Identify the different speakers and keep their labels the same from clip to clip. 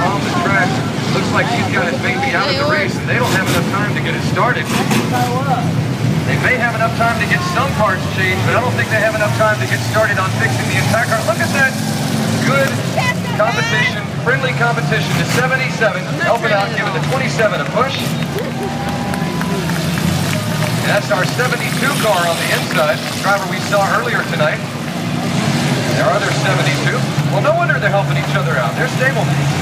Speaker 1: on the track. Looks like he's got his baby out of the race, and they don't have enough time to get it started. They may have enough time to get some parts changed, but I don't think they have enough time to get started on fixing the entire car. Look at that. Good competition, friendly competition. The 77 helping out, giving the 27 a push. And that's our 72 car on the inside, the driver we saw earlier tonight. There are other 72. Well, no wonder they're helping each other out. They're stablemates.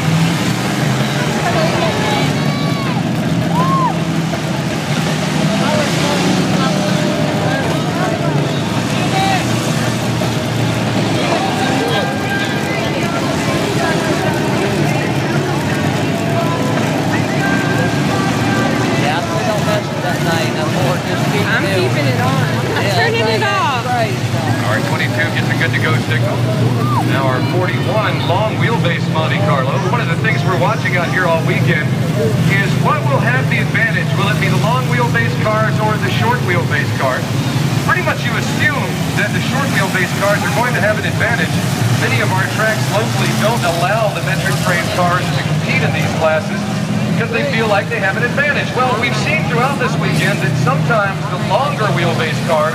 Speaker 2: I'm keeping it on. I'm turning it off.
Speaker 1: Our 22 gets a good to go signal. Now our 41 long wheelbase Monte Carlo. One of the things we're watching out here all weekend is what will have the advantage. Will it be the long wheelbase cars or the short wheelbase cars? Pretty much you assume that the short wheelbase cars are going to have an advantage. Many of our tracks locally don't allow the metric frame cars to compete in these classes because they feel like they have an advantage. Well, we've seen throughout this weekend that sometimes the longer wheelbase cars,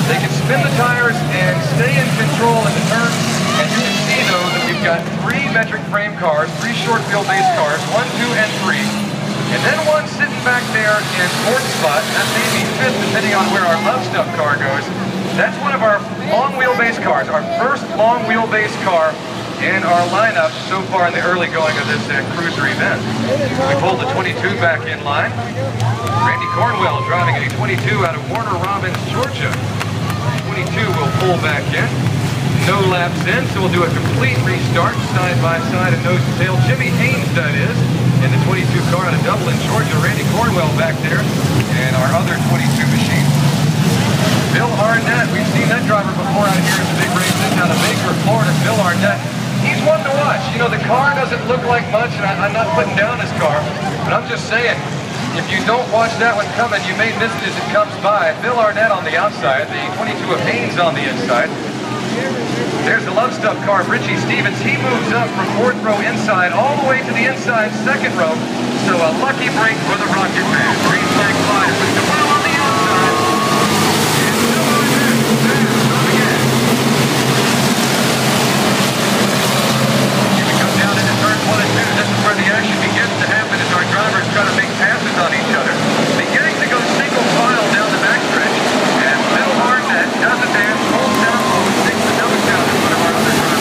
Speaker 1: they can spin the tires and stay in control in the turns. And you can see, though, that we've got 3 metric frame cars, 3 short wheelbase cars, 1, 2, and 3. And then one sitting back there in 4th spot, that may be 5th depending on where our Love Stuff car goes. That's one of our long wheelbase cars, our first long wheelbase car in our lineup so far in the early going of this cruiser event. We pulled the 22 back in line. Randy Cornwell driving a 22 out of Warner Robins, Georgia. 22 will pull back in. No laps in, so we'll do a complete restart, side by side and nose to tail. Jimmy Haynes, that is, in the 22 car out of Dublin, Georgia. Randy Cornwell back there, and our other 22 machine. Bill Arnett, we've seen that driver before out here at the big races out of Baker, Florida. Bill Arnett. He's one to watch. You know, the car doesn't look like much, and I'm not putting down his car, but I'm just saying, if you don't watch that one coming, you may miss it as it comes by. Bill Arnett on the outside, the 22 of Haynes on the inside. There's the Love Stuff car, Richie Stevens. He moves up from 4th row inside all the way to the inside 2nd row. So a lucky break for the Rocket Man. Green flag flies with the wheel on the outside. And Bill Arnett coming in. Here we come down into turn 1 and 2. This is where the action begins to happen as our drivers try to make passes on each other. Beginning to go single file down the backstretch. And Bill Arnett does it there, pulls down low, takes the nose down in one of our other drivers.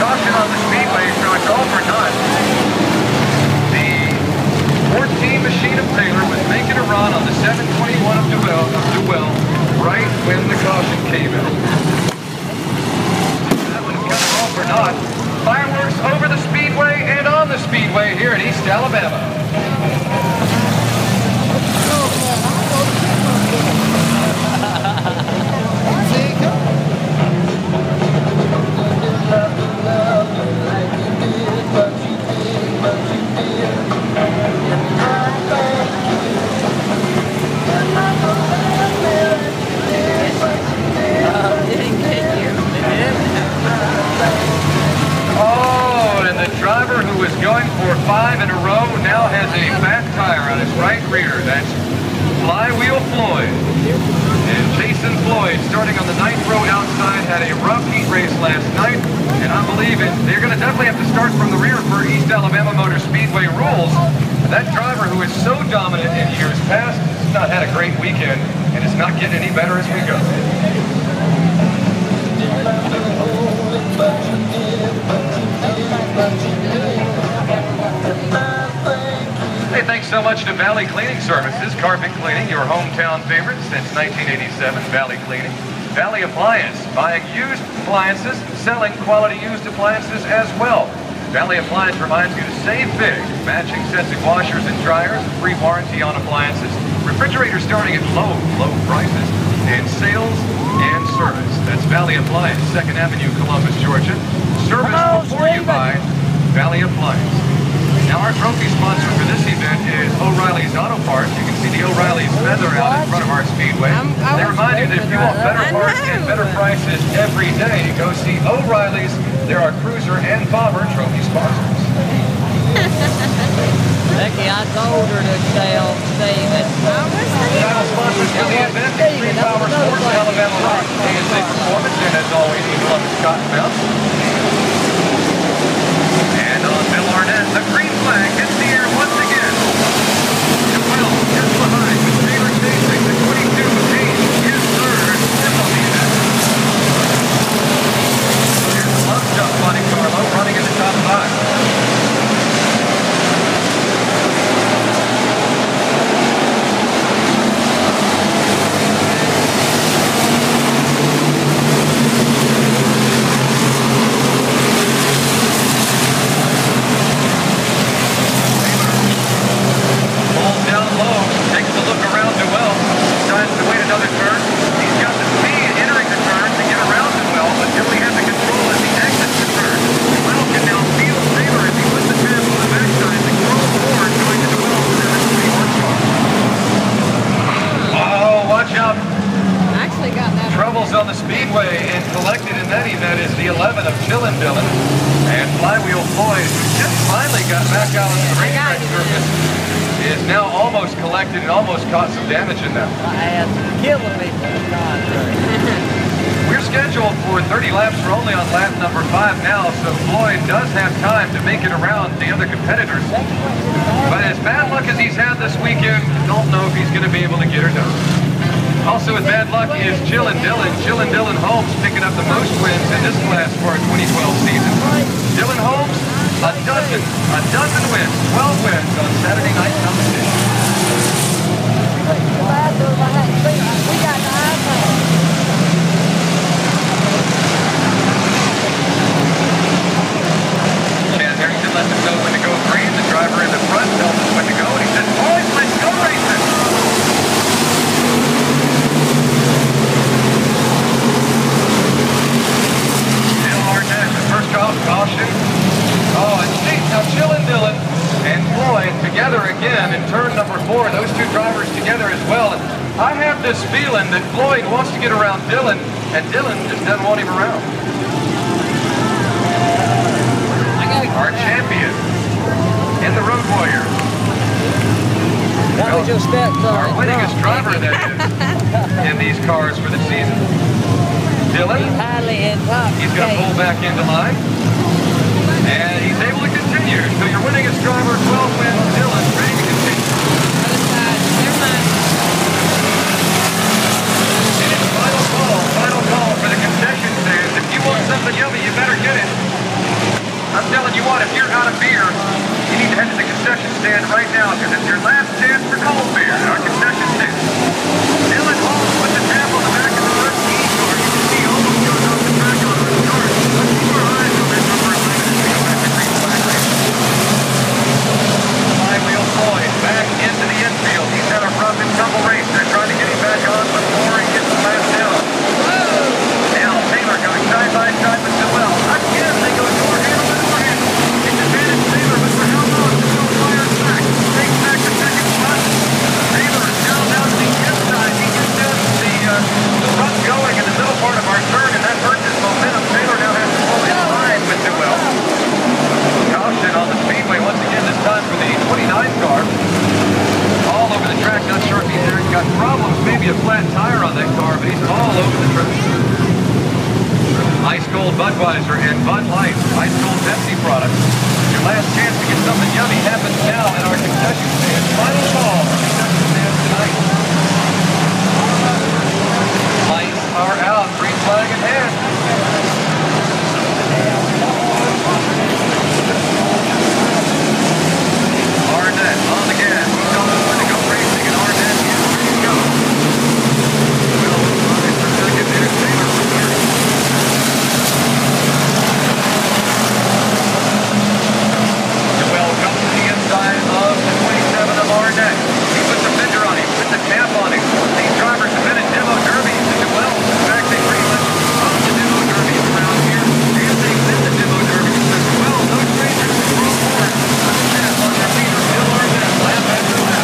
Speaker 1: Caution on the Speedway, so it's all for naught. The 14 machine of Taylor was making a run on the 721 of Duell right when the caution came in. That one's kind of all for naught. Fireworks over the Speedway and on the Speedway here in East Alabama. Oh, and the driver who was going for 5 in a row now has a fat tire on his right rear. That's Flywheel Floyd. And Jason Floyd, starting on the 9th row outside, had a rough heat race last night. And I believe they're going to definitely have to start from the rear for East Alabama Motor Speedway rules. That driver who is so dominant in years past has not had a great weekend and is not getting any better as we go. Hey, thanks so much to Valley Cleaning Services, carpet cleaning, your hometown favorite since 1987, Valley Cleaning. Valley Appliance, buying used appliances, selling quality used appliances as well. Valley Appliance reminds you to save big, matching sets of washers and dryers, free warranty on appliances, refrigerators starting at low prices, and sales and service. That's Valley Appliance, 2nd Avenue, Columbus, Georgia. Service before you buy, Valley Appliance. Now our trophy sponsor for this event is O'Reilly's Auto Parts. You can see the O'Reilly's feather out in front of our Speedway. They remind you that if you want better parts and better prices every day, go see O'Reilly's. There are cruiser and bomber trophy sponsors.
Speaker 3: Becky, I told her to stay on Steven.
Speaker 1: Title sponsors for the event, Extreme Power Sports, Alabama Rock, ASA Performance, and as always, Columbus Cottonmouth. And on Bill Arnett, the green flag hits the air once again. Will just behind with Taylor chasing. The 22 of Page is third. Here's the love stuff, Monte Carlo, running in the top 5. On the Speedway, and collected in that event is the 11 of Chillin' Dylan. And Flywheel Floyd, who just finally got back out on the racetrack surface, is now almost collected and almost caught some damage in that.
Speaker 3: My ass is killing me.
Speaker 1: We're scheduled for 30 laps. We're only on lap number 5 now, so Floyd does have time to make it around the other competitors. But as bad luck as he's had this weekend, don't know if he's going to be able to get her done. Also with bad luck is Chillin' Dylan. Chillin' Dylan Holmes picking up the most wins in this class for our 2012 season. Dylan Holmes, a dozen wins, 12 wins on Saturday night competition. Chad Harrington lets us know when to go green. The driver in the front tells us when to go, and he says, boys, let's go racing. First off, caution. Oh, and see, now Chillin' Dylan and Floyd together again in turn number 4. Those two drivers together as well. And I have this feeling that Floyd wants to get around Dylan, and Dylan just doesn't want him around. Our champion in the Road Warrior.
Speaker 3: That was your stepson.
Speaker 1: Our winningest driver, that is, in these cars for the season. Dylan, he's going to pull back into line, and he's able to continue. So your winningest driver, 12 wins, Dylan, ready to continue. And it's final call for the concession stand. If you want something yummy, you better get it. I'm telling you what, if you're out of beer, you need to head to the concession stand right now, because it's your last chance for cold beer at our concession stand. Dylan Holmes with the tap on the back of the first key door. You can see almost goes off the track on the start. Let's keep our eyes on that number 11 as we go back to green flag race. Flywheel Floyd back into the infield. He's had a rough and tumble race. They're trying to get him back on before he gets the last down. Now Taylor going side by side with Noel. Again, they go door handle to door handle. It's advantage Taylor, but for how long? Still fire track. Takes back the second spot. Taylor is now down to the inside. He gets down to the run going in the middle part of our turn, and that hurts his momentum. Taylor now has to pull in line with Noel. Caution on the Speedway once again, this time for the 29 car. All over the track, not sure if he's got problems, maybe a flat tire on that car, but he's all over the track. Ice Cold Budweiser and Bud Light, Ice Cold Pepsi products. Your last chance to get something yummy happens now at our concession stand. Final call for concession stand tonight. Lights are out, green flag in hand. Arnett on the gas. He's on the way to go racing, and Arnett is ready to go. Will running for second there, Taylor for third. Will comes to the inside of the 27 of Arnett. He puts a fender on him, puts a cap on him. These drivers have been in demo derbies to Will. In fact, they pretty much own the demo derbies around here. And they've been the demo derbies as well. No strangers to throw forward. On their leader, Bill Arnett, lap after lap.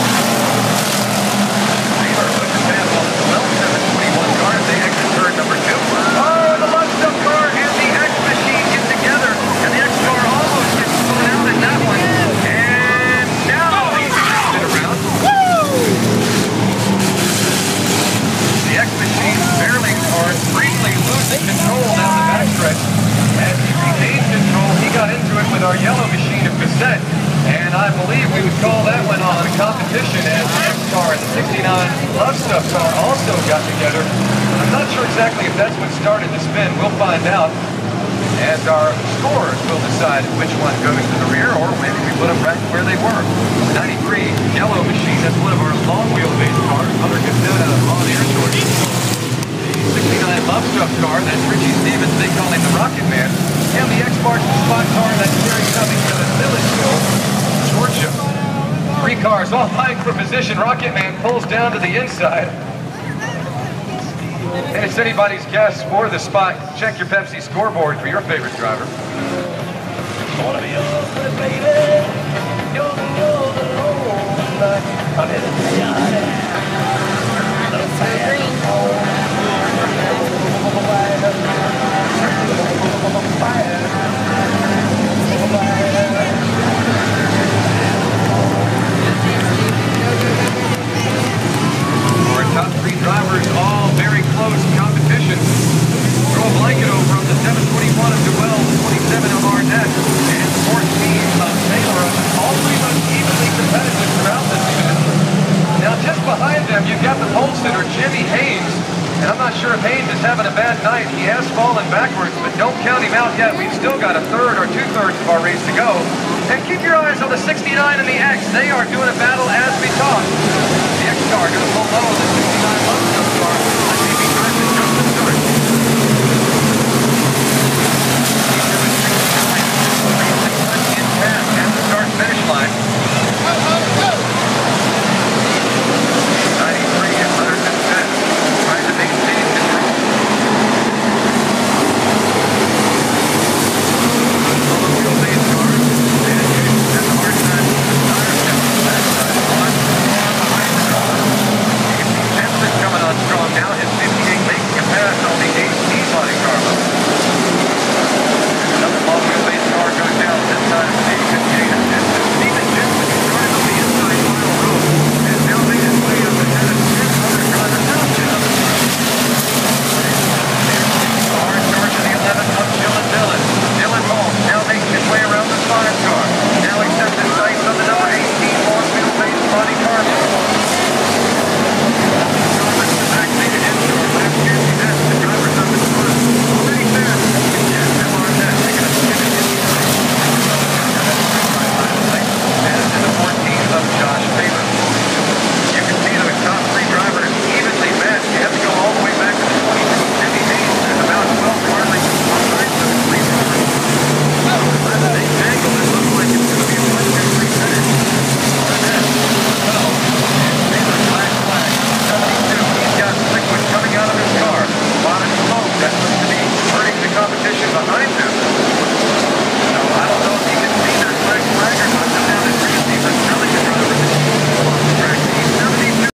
Speaker 1: Taylor puts a tap on the Will 721 car as they exit turn number 2. Oh, the Love car and the X machine get together, and the X car almost gets thrown out in that one. And now he's turned it around. The X machine barely or briefly losing control down the backstretch. As he regained control, he got into it with our yellow machine of cassette. And I believe we would call that one on competition as the X car and the 69 Love Stuff car also got together. I'm not sure exactly if that's what started the spin. We'll find out. And our scores will decide which one goes to the rear, or maybe we put them back where they were. 93 yellow machine, that's one of our long wheelbase cars. Other cassette out of on air short. The 69 Love Stuff car, that's Richie Stevens, they call him the Rocket Man. And the X-Marshal spot car, that's Terry Cummings out of Milledgeville, Georgia. 3 cars all vying for position. Rocket Man pulls down to the inside. And it's anybody's guess for the spot. Check your Pepsi scoreboard for your favorite driver. Our top 3 drivers, all very close competition. Throw a blanket over them, the 721 of Duell, the 27 of Arnett, and the 14 of Taylor. All 3 much evenly competitive throughout this event. Now just behind them, you've got the pole sitter, Jimmy Haynes. And I'm not sure if Haynes is having a bad night. He has fallen backwards, but don't count him out yet. We've still got a third or 2/3 of our race to go. And keep your eyes on the 69 and the X. They are doing a battle as we talk.